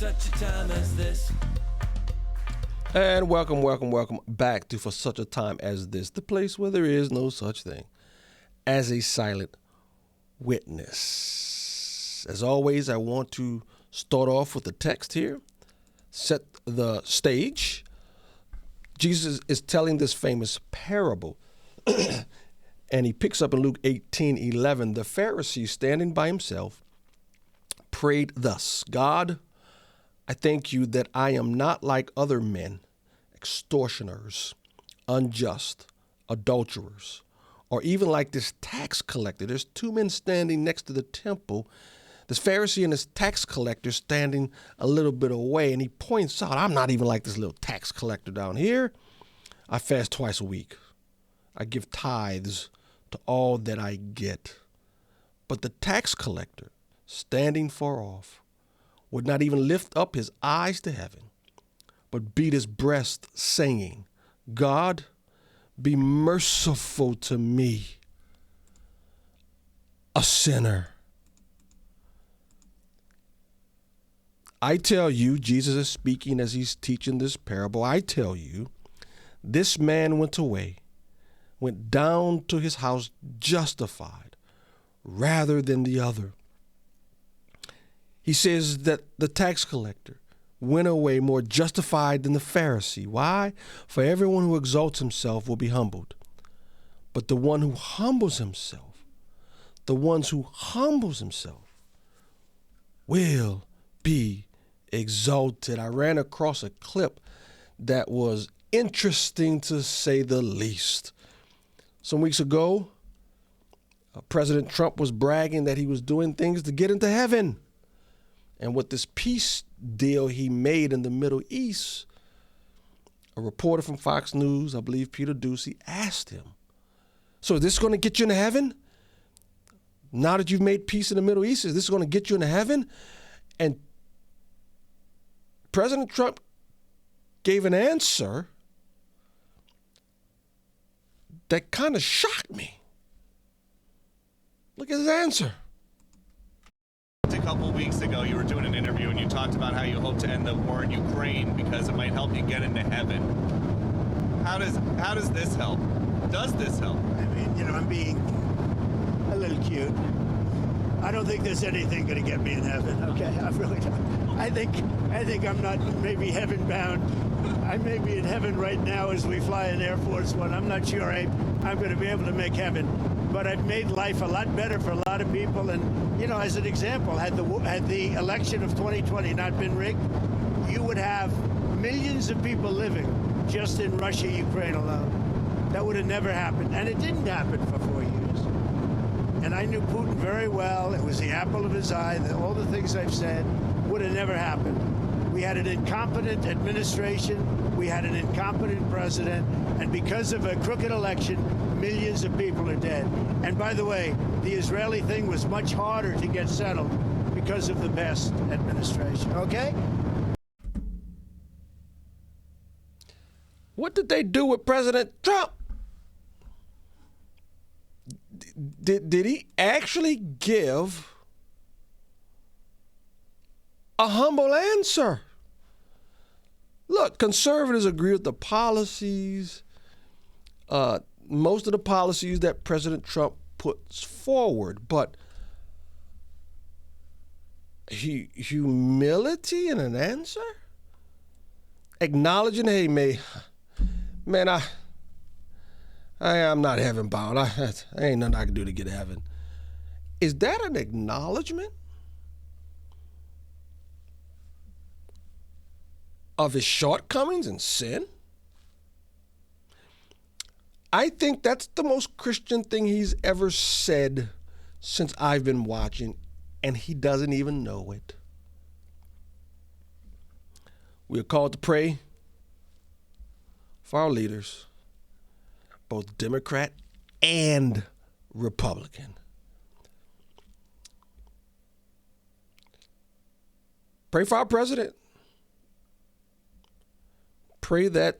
such a time as this. And welcome back to For Such a Time as This, the place where there is no such thing as a silent witness. As always, I want to start off with the text here, set the stage. Jesus is telling this famous parable, and he picks up in Luke 18:11. The Pharisee, standing by himself, prayed thus: God, I thank you that I am not like other men, extortioners, unjust, adulterers, or even like this tax collector. There's two men standing next to the temple, this Pharisee and this tax collector standing a little bit away, and he points out, I'm not even like this little tax collector down here. I fast twice a week. I give tithes to all that I get. But the tax collector, standing far off, would not even lift up his eyes to heaven, but beat his breast, saying, God, be merciful to me, a sinner. I tell you, Jesus is speaking as he's teaching this parable, I tell you, this man went down to his house justified rather than the other. He says that the tax collector went away more justified than the Pharisee. Why? For everyone who exalts himself will be humbled. But the one who humbles himself, will be exalted. I ran across a clip that was interesting to say the least. Some weeks ago, President Trump was bragging that he was doing things to get into heaven. And with this peace deal he made in the Middle East, a reporter from Fox News, I believe Peter Doocy, asked him, so is this going to get you into heaven? Now that you've made peace in the Middle East, is this going to get you into heaven? And President Trump gave an answer that kind of shocked me. Look at his answer. A couple of weeks ago, you were doing an interview and you talked about how you hope to end the war in Ukraine because it might help you get into heaven. How does this help? Does this help? I mean, I'm being a little cute. I don't think there's anything going to get me in heaven. Okay, I really don't. I think I'm not maybe heaven bound. I may be in heaven right now as we fly in Air Force One. I'm not sure I'm going to be able to make heaven, but I've made life a lot better for a lot of people. And as an example, had the election of 2020 not been rigged, you would have millions of people living just in Russia, Ukraine alone. That would have never happened, and it didn't happen for 4 years. And I knew Putin very well. It was the apple of his eye. All the things I've said would have never happened. We had an incompetent administration. We had an incompetent president. And because of a crooked election, millions of people are dead. And by the way, the Israeli thing was much harder to get settled because of the best administration. Okay? What did they do with President Trump? Did he actually give a humble answer? Look, conservatives agree with the policies, most of the policies that President Trump puts forward, but humility in an answer? Acknowledging, hey, man, I am not heaven bound. I ain't nothing I can do to get to heaven. Is that an acknowledgement of his shortcomings and sin? I think that's the most Christian thing he's ever said since I've been watching, and he doesn't even know it. We are called to pray for our leaders, both Democrat and Republican. Pray for our president. Pray that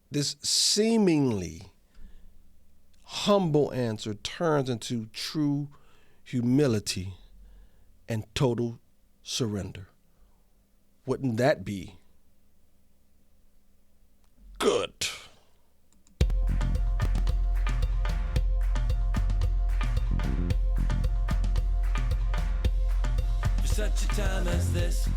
this seemingly humble answer turns into true humility and total surrender. Wouldn't that be good? For such a time as this,